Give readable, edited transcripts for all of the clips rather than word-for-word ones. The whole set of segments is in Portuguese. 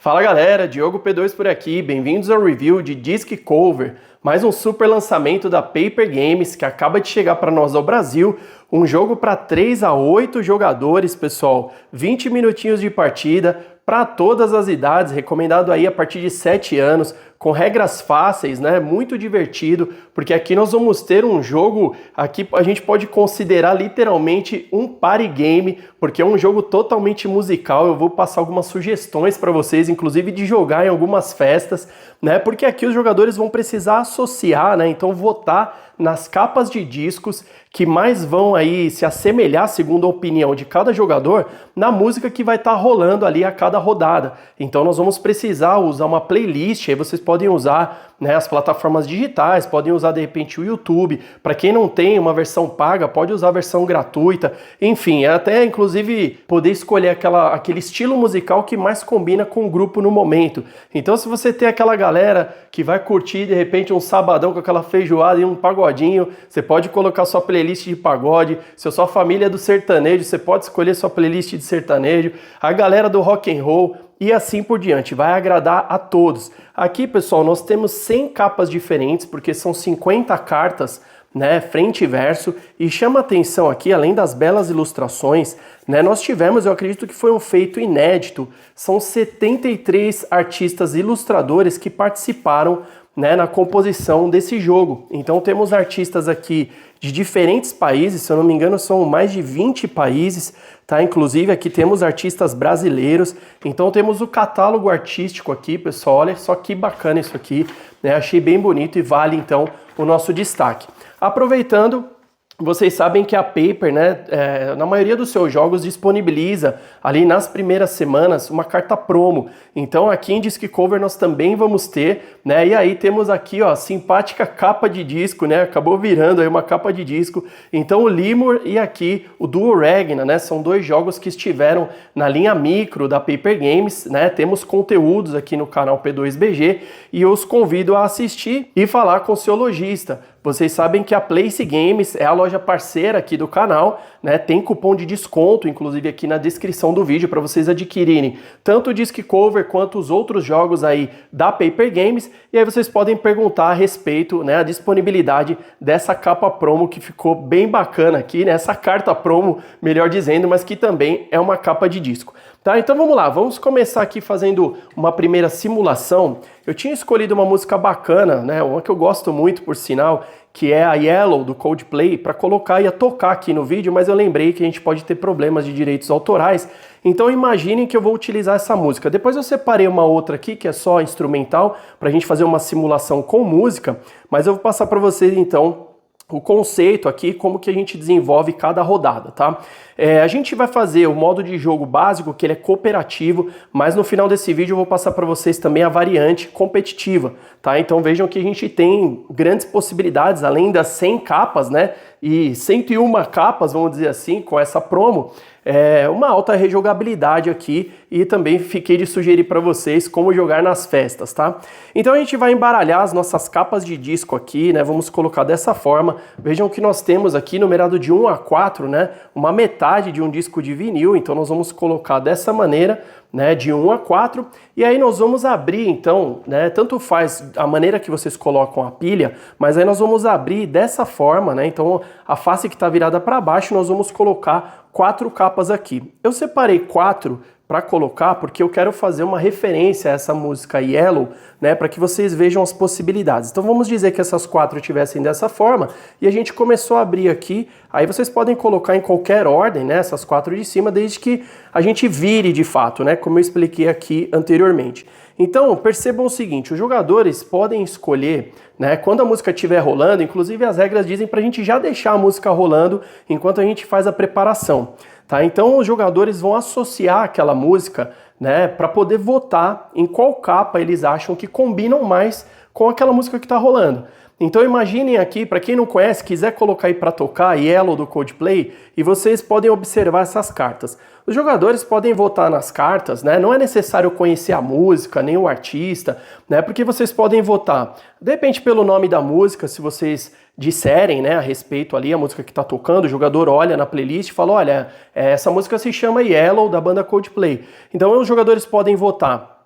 Fala galera, Diogo P2 por aqui, bem-vindos ao review de Disc Cover, mais um super lançamento da Paper Games que acaba de chegar para nós ao Brasil, um jogo para 3 a 8 jogadores, pessoal, 20 minutinhos de partida, para todas as idades, recomendado aí a partir de 7 anos, com regras fáceis, né? Muito divertido, porque aqui nós vamos ter um jogo, aqui a gente pode considerar literalmente um party game, porque é um jogo totalmente musical. Eu vou passar algumas sugestões para vocês, inclusive de jogar em algumas festas, né? Porque aqui os jogadores vão precisar associar, né? Então votar nas capas de discos que mais vão aí se assemelhar, segundo a opinião de cada jogador, na música que vai estar rolando ali a cada rodada. Então nós vamos precisar usar uma playlist, aí vocês podem usar, né, as plataformas digitais, podem usar de repente o YouTube. Para quem não tem uma versão paga, pode usar a versão gratuita. Enfim, é até inclusive poder escolher aquele estilo musical que mais combina com o grupo no momento. Então se você tem aquela galera que vai curtir de repente um sabadão com aquela feijoada e um pagodinho, você pode colocar sua playlist de pagode. Se a sua família é do sertanejo, você pode escolher sua playlist de sertanejo. A galera do rock and roll e assim por diante, vai agradar a todos. Aqui, pessoal, nós temos 100 capas diferentes, porque são 50 cartas, né, frente e verso, e chama atenção aqui, além das belas ilustrações, né, nós tivemos, eu acredito que foi um feito inédito, são 73 artistas ilustradores que participaram, né, na composição desse jogo. Então temos artistas aqui de diferentes países, se eu não me engano são mais de 20 países, tá? Inclusive aqui temos artistas brasileiros, então temos o catálogo artístico aqui, pessoal, olha só que bacana isso aqui, né? Achei bem bonito e vale então o nosso destaque. Aproveitando, vocês sabem que a Paper, né, na maioria dos seus jogos disponibiliza ali nas primeiras semanas uma carta promo. Então aqui em Disc Cover nós também vamos ter, né, e aí temos aqui, ó, simpática capa de disco, né, acabou virando aí uma capa de disco. Então o Limor e aqui o Duo Regna, né, são dois jogos que estiveram na linha micro da Paper Games, né, temos conteúdos aqui no canal P2BG e eu os convido a assistir e falar com o seu lojista. Vocês sabem que a Place Games é a loja parceira aqui do canal, né? Tem cupom de desconto, inclusive aqui na descrição do vídeo, para vocês adquirirem tanto o Disc Cover quanto os outros jogos aí da Paper Games. E aí vocês podem perguntar a respeito, né, a disponibilidade dessa capa promo que ficou bem bacana aqui, né? Essa carta promo, melhor dizendo, mas que também é uma capa de disco. Tá, então vamos lá, vamos começar aqui fazendo uma primeira simulação. Eu tinha escolhido uma música bacana, né, uma que eu gosto muito, por sinal, que é a Yellow, do Coldplay, para colocar e a tocar aqui no vídeo, mas eu lembrei que a gente pode ter problemas de direitos autorais, então imaginem que eu vou utilizar essa música. Depois eu separei uma outra aqui, que é só instrumental, para a gente fazer uma simulação com música, mas eu vou passar para vocês então o conceito aqui, como que a gente desenvolve cada rodada, tá? A gente vai fazer o modo de jogo básico, que ele é cooperativo, mas no final desse vídeo eu vou passar para vocês também a variante competitiva, tá? Então vejam que a gente tem grandes possibilidades, além das 100 capas, né? E 101 capas, vamos dizer assim, com essa promo, uma alta rejogabilidade aqui e também fiquei de sugerir para vocês como jogar nas festas, tá? Então a gente vai embaralhar as nossas capas de disco aqui, né? Vamos colocar dessa forma. Vejam que nós temos aqui numerado de 1 a 4, né? Uma metade de um disco de vinil, então nós vamos colocar dessa maneira, né, de 1 a 4, e aí nós vamos abrir então, né, tanto faz a maneira que vocês colocam a pilha, mas aí nós vamos abrir dessa forma, né, então a face que está virada para baixo nós vamos colocar 4 capas aqui. Eu separei 4 para colocar porque eu quero fazer uma referência a essa música Yellow, né, para que vocês vejam as possibilidades. Então vamos dizer que essas 4 tivessem dessa forma e a gente começou a abrir aqui, aí vocês podem colocar em qualquer ordem, né, essas 4 de cima, desde que a gente vire de fato, né, como eu expliquei aqui anteriormente. Então percebam o seguinte, os jogadores podem escolher, né, quando a música estiver rolando, inclusive as regras dizem para a gente já deixar a música rolando enquanto a gente faz a preparação. Tá? Então os jogadores vão associar aquela música, né, para poder votar em qual capa eles acham que combinam mais com aquela música que está rolando. Então imaginem aqui, para quem não conhece, quiser colocar aí para tocar Yellow do Coldplay, e vocês podem observar essas cartas. Os jogadores podem votar nas cartas, né? Não é necessário conhecer a música, nem o artista, né? Porque vocês podem votar, de repente, pelo nome da música, se vocês disserem, né, a respeito ali, a música que está tocando, o jogador olha na playlist e fala, olha, essa música se chama Yellow, da banda Coldplay. Então os jogadores podem votar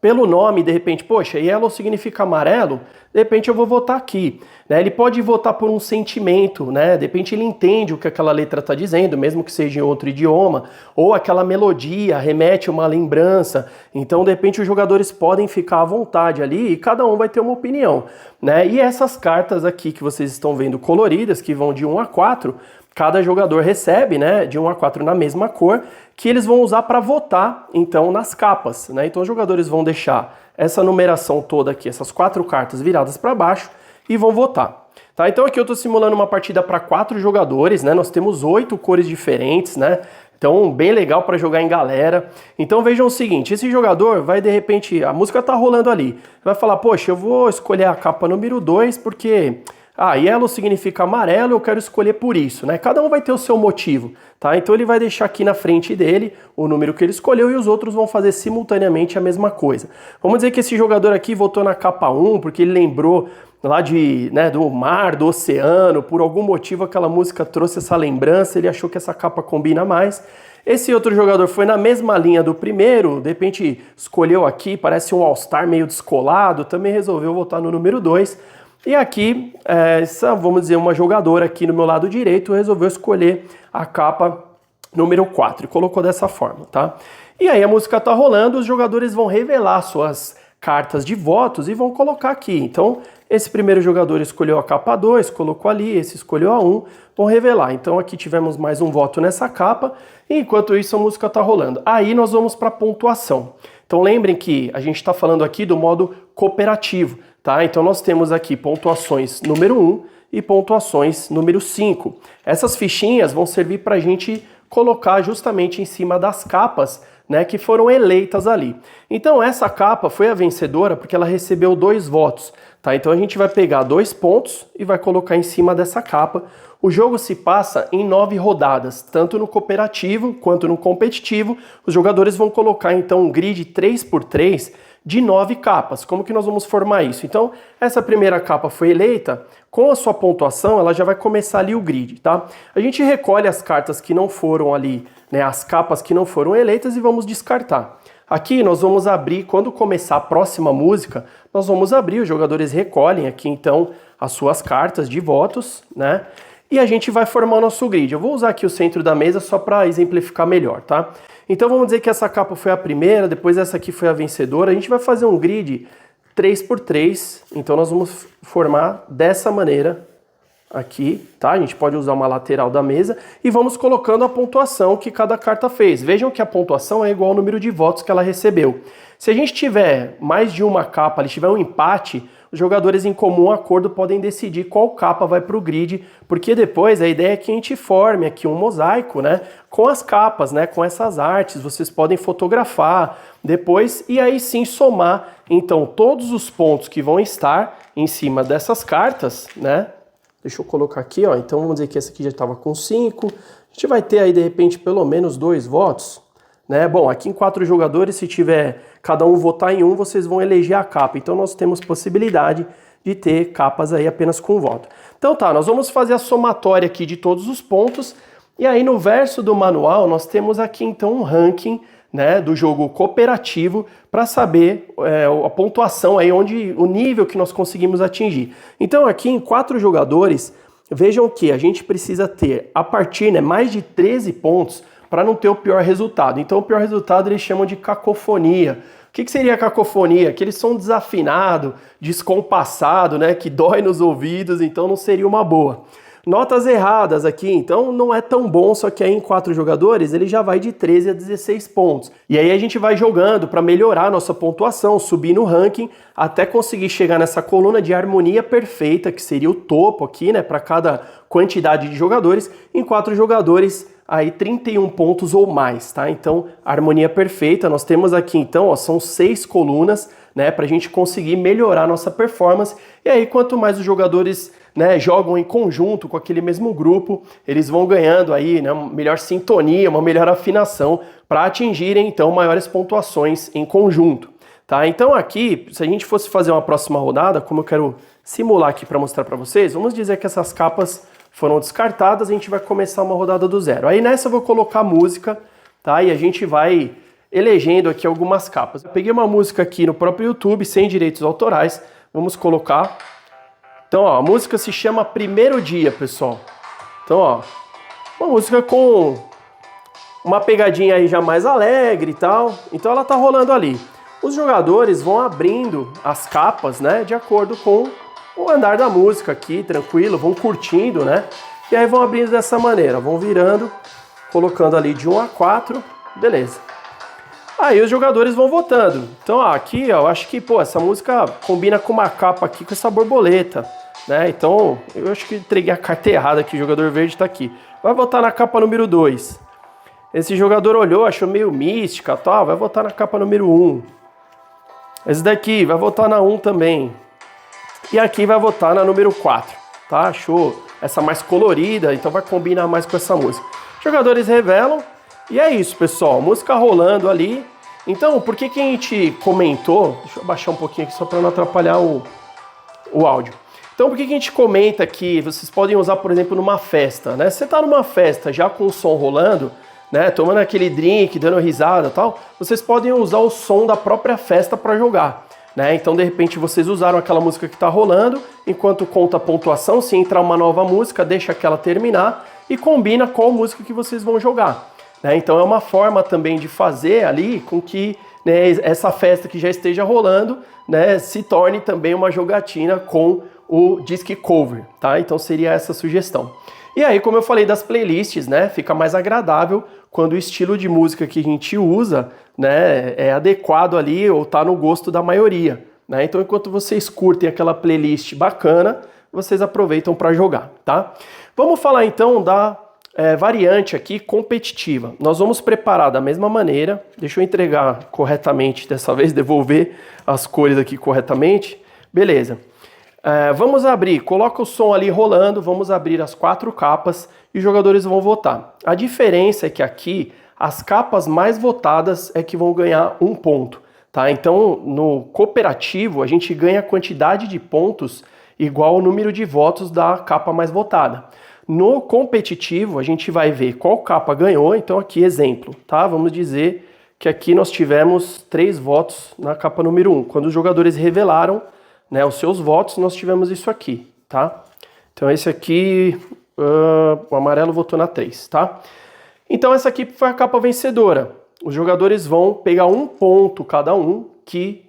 pelo nome, de repente, poxa, yellow significa amarelo, de repente eu vou votar aqui, né? Ele pode votar por um sentimento, né? De repente ele entende o que aquela letra está dizendo, mesmo que seja em outro idioma, ou aquela melodia remete a uma lembrança. Então, de repente, os jogadores podem ficar à vontade ali e cada um vai ter uma opinião, né? E essas cartas aqui que vocês estão vendo coloridas, que vão de 1 a 4, cada jogador recebe, né, de 1 a 4 na mesma cor, que eles vão usar para votar, então, nas capas, né? Então, os jogadores vão deixar essa numeração toda aqui, essas 4 cartas viradas para baixo e vão votar. Tá? Então, aqui eu estou simulando uma partida para 4 jogadores, né? Nós temos 8 cores diferentes, né? Então, bem legal para jogar em galera. Então, vejam o seguinte, esse jogador vai, de repente, a música tá rolando ali, vai falar, poxa, eu vou escolher a capa número 2 porque... yellow significa amarelo, eu quero escolher por isso, né? Cada um vai ter o seu motivo, tá? Então ele vai deixar aqui na frente dele o número que ele escolheu e os outros vão fazer simultaneamente a mesma coisa. Vamos dizer que esse jogador aqui votou na capa 1 porque ele lembrou lá do mar, do oceano, por algum motivo aquela música trouxe essa lembrança, ele achou que essa capa combina mais. Esse outro jogador foi na mesma linha do primeiro, de repente escolheu aqui, parece um All-Star meio descolado, também resolveu votar no número 2. E aqui, vamos dizer, uma jogadora aqui no meu lado direito resolveu escolher a capa número 4 e colocou dessa forma, tá? E aí a música tá rolando, os jogadores vão revelar suas cartas de votos e vão colocar aqui. Então, esse primeiro jogador escolheu a capa 2, colocou ali, esse escolheu a 1, vão revelar. Então aqui tivemos mais um voto nessa capa, e enquanto isso a música tá rolando. Aí nós vamos para a pontuação. Então lembrem que a gente está falando aqui do modo cooperativo. Tá? Então nós temos aqui pontuações número 1 e pontuações número 5. Essas fichinhas vão servir para a gente colocar justamente em cima das capas, né, que foram eleitas ali. Então essa capa foi a vencedora porque ela recebeu 2 votos. Tá? Então a gente vai pegar 2 pontos e vai colocar em cima dessa capa. O jogo se passa em 9 rodadas, tanto no cooperativo quanto no competitivo. Os jogadores vão colocar então um grid 3x3 de 9 capas. Como que nós vamos formar isso? Então, essa primeira capa foi eleita, com a sua pontuação, ela já vai começar ali o grid, tá? A gente recolhe as cartas que não foram ali, né, as capas que não foram eleitas e vamos descartar. Aqui nós vamos abrir, quando começar a próxima música, nós vamos abrir, os jogadores recolhem aqui então as suas cartas de votos, né? E a gente vai formar o nosso grid. Eu vou usar aqui o centro da mesa só para exemplificar melhor, tá? Então vamos dizer que essa capa foi a primeira, depois essa aqui foi a vencedora. A gente vai fazer um grid 3x3, então nós vamos formar dessa maneira aqui, tá? A gente pode usar uma lateral da mesa e vamos colocando a pontuação que cada carta fez. Vejam que a pontuação é igual ao número de votos que ela recebeu. Se a gente tiver mais de uma capa, tiver um empate, os jogadores em comum acordo podem decidir qual capa vai para o grid, porque depois a ideia é que a gente forme aqui um mosaico, né, com as capas, né, com essas artes, vocês podem fotografar depois e aí sim somar, então, todos os pontos que vão estar em cima dessas cartas, né, deixa eu colocar aqui, ó, então vamos dizer que essa aqui já estava com 5, a gente vai ter aí de repente pelo menos 2 votos, né? Bom, aqui em 4 jogadores, se tiver cada um votar em um, vocês vão eleger a capa. Então nós temos possibilidade de ter capas aí apenas com voto. Então tá, nós vamos fazer a somatória aqui de todos os pontos. E aí no verso do manual nós temos aqui então um ranking, né, do jogo cooperativo para saber a pontuação aí, onde o nível que nós conseguimos atingir. Então aqui em 4 jogadores, vejam que a gente precisa ter a partir, né, mais de 13 pontos para não ter o pior resultado. Então o pior resultado eles chamam de cacofonia. O que seria cacofonia? Aquele som desafinado, descompassado, né, que dói nos ouvidos, então não seria uma boa. Notas erradas aqui, então não é tão bom, só que aí em 4 jogadores ele já vai de 13 a 16 pontos. E aí a gente vai jogando para melhorar a nossa pontuação, subir no ranking, até conseguir chegar nessa coluna de harmonia perfeita, que seria o topo aqui, né, para cada quantidade de jogadores. Em 4 jogadores, aí 31 pontos ou mais, tá? Então, harmonia perfeita, nós temos aqui então, ó, são 6 colunas, né, pra gente conseguir melhorar a nossa performance. E aí, quanto mais os jogadores, né, jogam em conjunto com aquele mesmo grupo, eles vão ganhando aí, né, uma melhor sintonia, uma melhor afinação para atingirem então maiores pontuações em conjunto, tá? Então aqui, se a gente fosse fazer uma próxima rodada, como eu quero simular aqui para mostrar para vocês, vamos dizer que essas capas foram descartadas, a gente vai começar uma rodada do zero. Aí nessa eu vou colocar música, tá? E a gente vai elegendo aqui algumas capas. Eu peguei uma música aqui no próprio YouTube, sem direitos autorais, vamos colocar. Então, ó, a música se chama Primeiro Dia, pessoal. Então, ó, uma música com uma pegadinha aí já mais alegre e tal. Então ela tá rolando ali. Os jogadores vão abrindo as capas, né, de acordo com o andar da música aqui, tranquilo, vão curtindo, né? E aí vão abrindo dessa maneira, vão virando, colocando ali de 1 a 4, beleza. Aí os jogadores vão votando. Então, ó, aqui, ó, eu acho que, pô, essa música combina com uma capa aqui com essa borboleta, né? Então, eu acho que entreguei a carta errada aqui, o jogador verde tá aqui. Vai votar na capa número 2. Esse jogador olhou, achou meio mística, tá? Vai votar na capa número 1. Esse daqui vai votar na 1 também. E aqui vai votar na número 4, tá? Achou essa mais colorida, então vai combinar mais com essa música. Os jogadores revelam, e é isso, pessoal. Música rolando ali. Então, por que que a gente comentou... Deixa eu baixar um pouquinho aqui só para não atrapalhar o áudio. Então, por que que a gente comenta que vocês podem usar, por exemplo, numa festa, né? Você tá numa festa já com o som rolando, né, tomando aquele drink, dando risada e tal, vocês podem usar o som da própria festa para jogar, né? Então, de repente, vocês usaram aquela música que está rolando, enquanto conta a pontuação, se entrar uma nova música, deixa aquela terminar e combina qual música que vocês vão jogar, né? Então, é uma forma também de fazer ali com que, né, essa festa que já esteja rolando, né, se torne também uma jogatina com o Disc Cover, tá? Então, seria essa a sugestão. E aí, como eu falei das playlists, né, fica mais agradável quando o estilo de música que a gente usa, né, é adequado ali ou tá no gosto da maioria, né? Então, enquanto vocês curtem aquela playlist bacana, vocês aproveitam para jogar, tá? Vamos falar então da variante aqui competitiva. Nós vamos preparar da mesma maneira. Deixa eu entregar corretamente dessa vez, devolver as cores aqui corretamente. Beleza. Vamos abrir, coloca o som ali rolando, vamos abrir as 4 capas e os jogadores vão votar. A diferença é que aqui as capas mais votadas é que vão ganhar 1 ponto, tá? Então no cooperativo a gente ganha a quantidade de pontos igual ao número de votos da capa mais votada. No competitivo a gente vai ver qual capa ganhou, então aqui exemplo, tá? Vamos dizer que aqui nós tivemos 3 votos na capa número 1. Quando os jogadores revelaram, né, os seus votos, nós tivemos isso aqui, tá? Então esse aqui, o amarelo votou na 3, tá? Então essa aqui foi a capa vencedora. Os jogadores vão pegar 1 ponto cada um que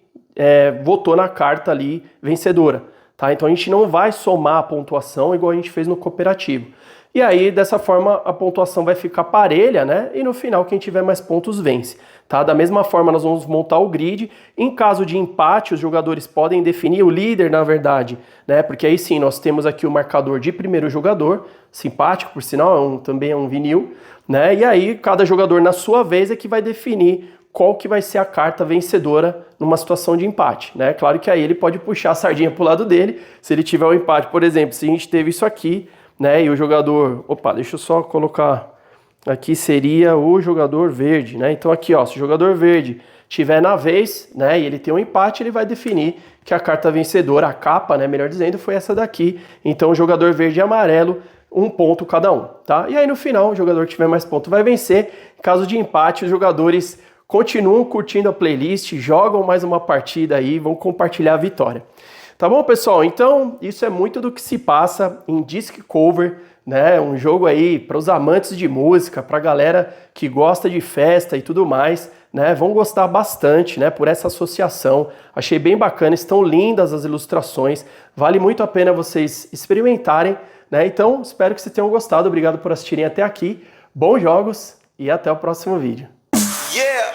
votou na carta ali vencedora, tá? Então a gente não vai somar a pontuação igual a gente fez no cooperativo. E aí, dessa forma, a pontuação vai ficar parelha, né? E no final, quem tiver mais pontos vence, tá? Da mesma forma, nós vamos montar o grid. Em caso de empate, os jogadores podem definir o líder, na verdade, né? Porque aí sim, nós temos aqui o marcador de primeiro jogador, simpático, por sinal, também é um vinil, né? E aí, cada jogador, na sua vez, é que vai definir qual que vai ser a carta vencedora numa situação de empate, né? Claro que aí ele pode puxar a sardinha pro lado dele, se ele tiver um empate, por exemplo, se a gente teve isso aqui, né, e o jogador, deixa eu só colocar aqui, seria o jogador verde, né? Então aqui, ó, se o jogador verde tiver na vez, né, e ele tem um empate, ele vai definir que a carta vencedora, a capa, né, melhor dizendo, foi essa daqui. Então o jogador verde e amarelo, 1 ponto cada um, tá? E aí no final, o jogador que tiver mais ponto vai vencer. Em caso de empate, os jogadores continuam curtindo a playlist, jogam mais uma partida aí, vão compartilhar a vitória. Tá bom, pessoal? Então, isso é muito do que se passa em Disc Cover, né? Um jogo aí para os amantes de música, para a galera que gosta de festa e tudo mais, né? Vão gostar bastante, né? Por essa associação. Achei bem bacana, estão lindas as ilustrações. Vale muito a pena vocês experimentarem, né? Então, espero que vocês tenham gostado. Obrigado por assistirem até aqui. Bons jogos e até o próximo vídeo. Yeah!